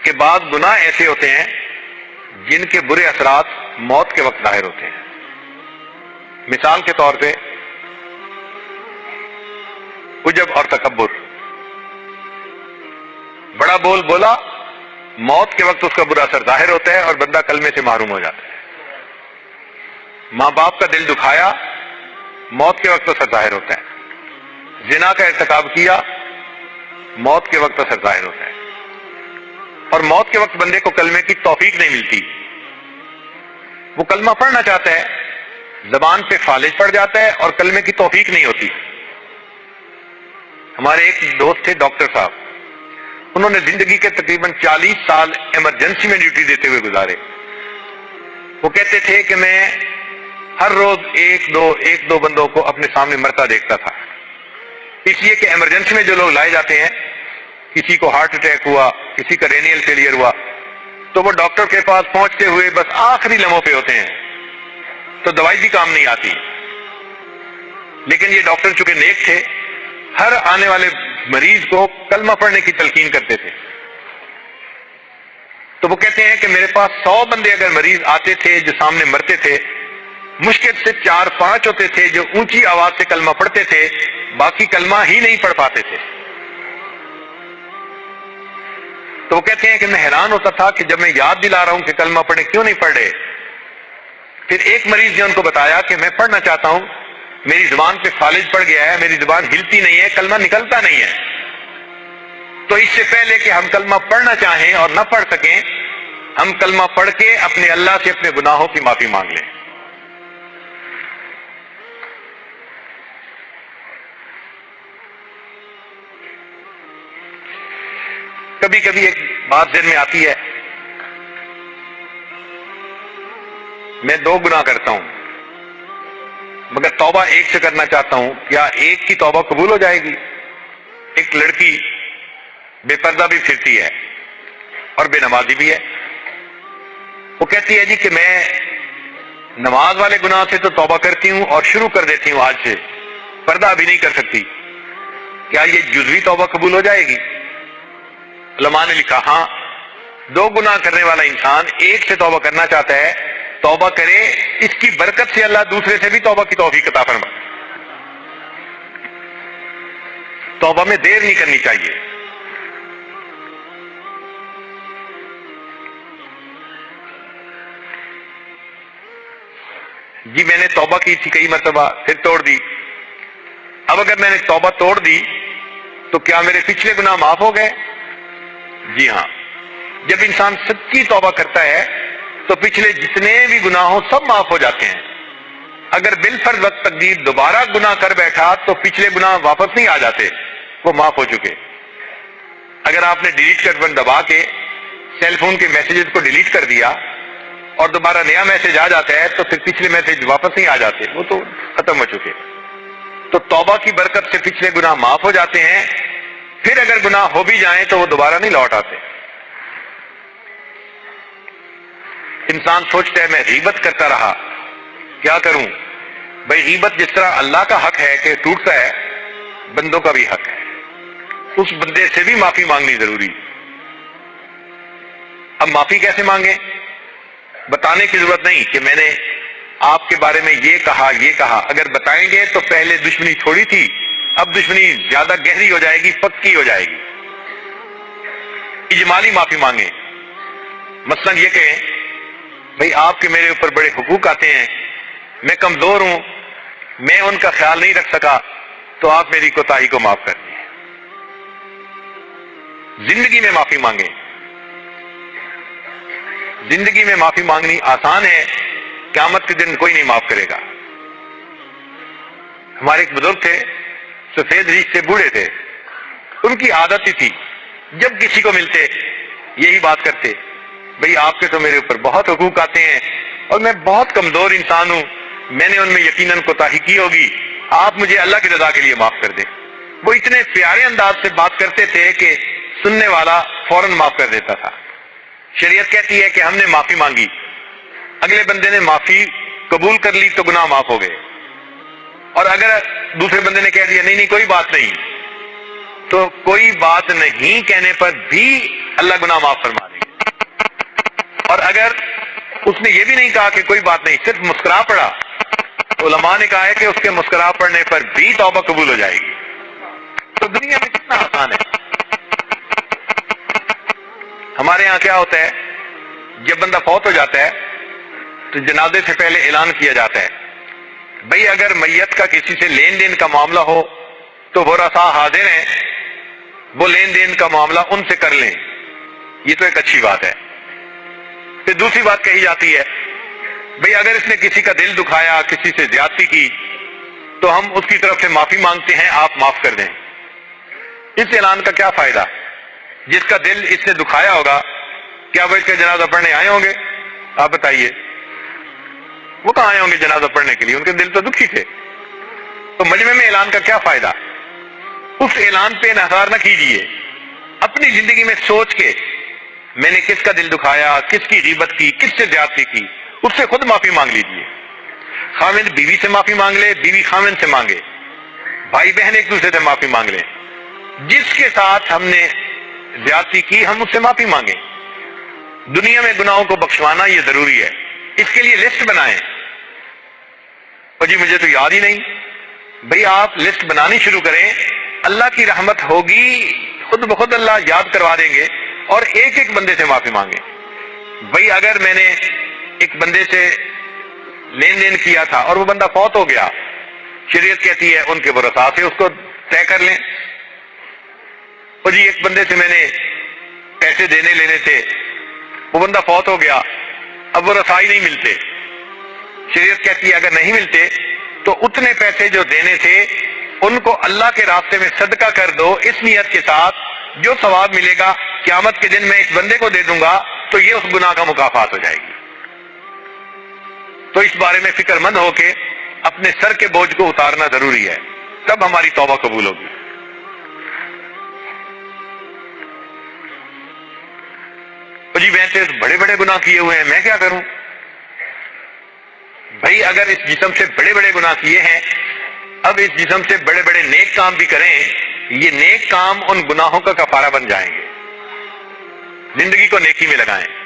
کہ بعض گناہ ایسے ہوتے ہیں جن کے برے اثرات موت کے وقت ظاہر ہوتے ہیں. مثال کے طور پہ عجب اور تکبر. بڑا بول بولا، موت کے وقت اس کا برا اثر ظاہر ہوتا ہے اور بندہ کلمے سے محروم ہو جاتا ہے. ماں باپ کا دل دکھایا، موت کے وقت اثر ظاہر ہوتا ہے. زنا کا ارتکاب کیا، موت کے وقت اثر ظاہر ہوتا ہے. اور موت کے وقت بندے کو کلمے کی توفیق نہیں ملتی. وہ کلمہ پڑھنا چاہتا ہے، زبان پہ فالج پڑ جاتا ہے اور کلمے کی توفیق نہیں ہوتی. ہمارے ایک دوست تھے ڈاکٹر صاحب، انہوں نے زندگی کے تقریباً 40 سال ایمرجنسی میں ڈیوٹی دیتے ہوئے گزارے. وہ کہتے تھے کہ میں ہر روز ایک دو بندوں کو اپنے سامنے مرتا دیکھتا تھا. اس لیے کہ ایمرجنسی میں جو لوگ لائے جاتے ہیں، کسی کو ہارٹ اٹیک ہوا، کسی کا رینیل فیلئر ہوا، تو وہ ڈاکٹر کے پاس پہنچتے ہوئے بس آخری لمحوں پہ ہوتے ہیں، تو دوائی بھی کام نہیں آتی. لیکن یہ ڈاکٹر چونکہ نیک تھے، ہر آنے والے مریض کو کلمہ پڑھنے کی تلقین کرتے تھے. تو وہ کہتے ہیں کہ میرے پاس 100 بندے اگر مریض آتے تھے جو سامنے مرتے تھے، مشکل سے 4-5 ہوتے تھے جو اونچی آواز سے کلمہ پڑھتے تھے، باقی کلمہ ہی نہیں پڑھ پاتے تھے. تو وہ کہتے ہیں کہ میں حیران ہوتا تھا کہ جب میں یاد دلا رہا ہوں کہ کلمہ پڑھے، کیوں نہیں پڑھ رہے؟ پھر ایک مریض نے ان کو بتایا کہ میں پڑھنا چاہتا ہوں، میری زبان پہ فالج پڑ گیا ہے، میری زبان ہلتی نہیں ہے، کلمہ نکلتا نہیں ہے. تو اس سے پہلے کہ ہم کلمہ پڑھنا چاہیں اور نہ پڑھ سکیں، ہم کلمہ پڑھ کے اپنے اللہ سے اپنے گناہوں کی معافی مانگ لیں. کبھی کبھی ایک بات ذہن میں آتی ہے، میں 2 گناہ کرتا ہوں مگر توبہ ایک سے کرنا چاہتا ہوں، کیا ایک کی توبہ قبول ہو جائے گی؟ ایک لڑکی بے پردہ بھی پھرتی ہے اور بے نمازی بھی ہے. وہ کہتی ہے جی کہ میں نماز والے گناہ سے تو توبہ کرتی ہوں اور شروع کر دیتی ہوں آج سے، پردہ ابھی نہیں کر سکتی، کیا یہ جزوی توبہ قبول ہو جائے گی؟ علماء نے لکھا ہاں، 2 گناہ کرنے والا انسان ایک سے توبہ کرنا چاہتا ہے، توبہ کرے، اس کی برکت سے اللہ دوسرے سے بھی توبہ کی توفیق عطا فرمائے. توبہ میں دیر نہیں کرنی چاہیے. جی میں نے توبہ کی تھی کئی مرتبہ، پھر توڑ دی. اب اگر میں نے توبہ توڑ دی تو کیا میرے پچھلے گناہ معاف ہو گئے؟ جی ہاں. جب انسان سچی توبہ کرتا ہے تو پچھلے جتنے بھی گناہ ہوں سب معاف ہو جاتے ہیں. اگر بالفرض وقت تقدیر دوبارہ گناہ کر بیٹھا تو پچھلے گناہ واپس نہیں آ جاتے، وہ معاف ہو چکے. اگر آپ نے ڈیلیٹ کر بٹن دبا کے سیل فون کے میسیجز کو ڈیلیٹ کر دیا اور دوبارہ نیا میسج آ جاتا ہے تو پھر پچھلے میسج واپس نہیں آ جاتے، وہ تو ختم ہو چکے. تو توبہ کی برکت سے پچھلے گناہ معاف ہو جاتے ہیں. پھر اگر گناہ ہو بھی جائیں تو وہ دوبارہ نہیں لوٹ آتے. انسان سوچتا ہے میں غیبت کرتا رہا، کیا کروں؟ بھائی غیبت جس طرح اللہ کا حق ہے کہ ٹوٹتا ہے، بندوں کا بھی حق ہے، اس بندے سے بھی معافی مانگنی ضروری. اب معافی کیسے مانگیں؟ بتانے کی ضرورت نہیں کہ میں نے آپ کے بارے میں یہ کہا یہ کہا. اگر بتائیں گے تو پہلے دشمنی تھوڑی تھی، اب دشمنی زیادہ گہری ہو جائے گی، پکی ہو جائے گی. اجمالی معافی مانگیں. مثلا یہ کہیں بھئی آپ کے میرے اوپر بڑے حقوق آتے ہیں، میں کمزور ہوں، میں ان کا خیال نہیں رکھ سکا، تو آپ میری کوتاہی کو معاف کر دیں. زندگی میں معافی مانگیں. زندگی میں معافی مانگنی آسان ہے، قیامت کے دن کوئی نہیں معاف کرے گا. ہمارے ایک بزرگ تھے، سفید ریش سے بوڑھے تھے. ان کی عادت ہی تھی جب کسی کو ملتے یہی بات کرتے، بھئی آپ کے تو میرے اوپر بہت حقوق آتے ہیں اور میں بہت کمزور انسان ہوں، میں نے ان میں یقیناً کوتاہی کی ہوگی، آپ مجھے اللہ کی رضا کے لیے معاف کر دیں. وہ اتنے پیارے انداز سے بات کرتے تھے کہ سننے والا فوراً معاف کر دیتا تھا. شریعت کہتی ہے کہ ہم نے معافی مانگی، اگلے بندے نے معافی قبول کر لی تو گناہ معاف ہو گئے، اور اگر دوسرے بندے نے کہہ دیا نہیں نہیں کوئی بات نہیں، تو کوئی بات نہیں کہنے پر بھی اللہ گناہ معاف فرما دے. اور اگر اس نے یہ بھی نہیں کہا کہ کوئی بات نہیں، صرف مسکرا پڑا، تو علماء نے کہا ہے کہ اس کے مسکرا پڑنے پر بھی توبہ قبول ہو جائے گی۔ تو دنیا میں کتنا آسان ہے۔ ہمارے یہاں کیا ہوتا ہے، جب بندہ فوت ہو جاتا ہے تو جنازے سے پہلے اعلان کیا جاتا ہے، بھئی اگر میت کا کسی سے لین دین کا معاملہ ہو تو وہ رسا حاضر ہیں، وہ لین دین کا معاملہ ان سے کر لیں۔ یہ تو ایک اچھی بات ہے۔ پھر دوسری بات کہی جاتی ہے، بھئی اگر اس نے کسی کا دل دکھایا، کسی سے زیادتی کی، تو ہم اس کی طرف سے معافی مانگتے ہیں، آپ معاف کر دیں۔ اس اعلان کا کیا فائدہ؟ جس کا دل اس نے دکھایا ہوگا، کیا وہ اس کا جنازہ پڑھنے آئے ہوں گے؟ آپ بتائیے، وہ کہاں آئے ہوں گے جنازہ پڑھنے کے لیے؟ ان کے دل تو دکھی تھے۔ تو مجمع میں اعلان کا کیا فائدہ؟ اس اعلان پہ انحصار نہ کیجیے، اپنی زندگی میں سوچ کے میں نے کس کا دل دکھایا، کس کی غیبت کی، کس سے زیادتی کی، اس سے خود معافی مانگ لیجیے۔ خاوند بیوی سے معافی مانگ لے، بیوی خاوند سے مانگے، بھائی بہن ایک دوسرے سے معافی مانگ لیں۔ جس کے ساتھ ہم نے زیادتی کی ہم اس سے معافی مانگیں۔ دنیا میں گناہوں کو بخشوانا یہ ضروری ہے، اس کے لیے لسٹ بنائیں۔ اور جی مجھے تو یاد ہی نہیں، بھئی آپ لسٹ بنانی شروع کریں، اللہ کی رحمت ہوگی، خود بخود اللہ یاد کروا دیں گے، اور ایک ایک بندے سے معافی مانگیں۔ بھئی اگر میں نے ایک بندے سے لین دین کیا تھا اور وہ بندہ فوت ہو گیا، شریعت کہتی ہے ان کے ورثاء سے اس کو طے کر لیں۔ اور جی ایک بندے سے میں نے پیسے دینے لینے تھے، وہ بندہ فوت ہو گیا، اب وہ رسائی نہیں ملتے، شریعت کہتی ہے اگر نہیں ملتے تو اتنے پیسے جو دینے تھے ان کو اللہ کے راستے میں صدقہ کر دو، اس نیت کے ساتھ جو ثواب ملے گا قیامت کے دن میں اس بندے کو دے دوں گا تو یہ اس گناہ کا مکافات ہو جائے گی۔ تو اس بارے میں فکر مند ہو کے اپنے سر کے بوجھ کو اتارنا ضروری ہے، تب ہماری توبہ قبول ہوگی۔ جی میں سے بڑے بڑے گناہ کیے ہوئے ہیں، میں کیا کروں؟ بھائی اگر اس جسم سے بڑے بڑے گناہ کیے ہیں، اب اس جسم سے بڑے بڑے نیک کام بھی کریں، یہ نیک کام ان گناہوں کا کفارہ بن جائیں گے۔ زندگی کو نیکی میں لگائیں۔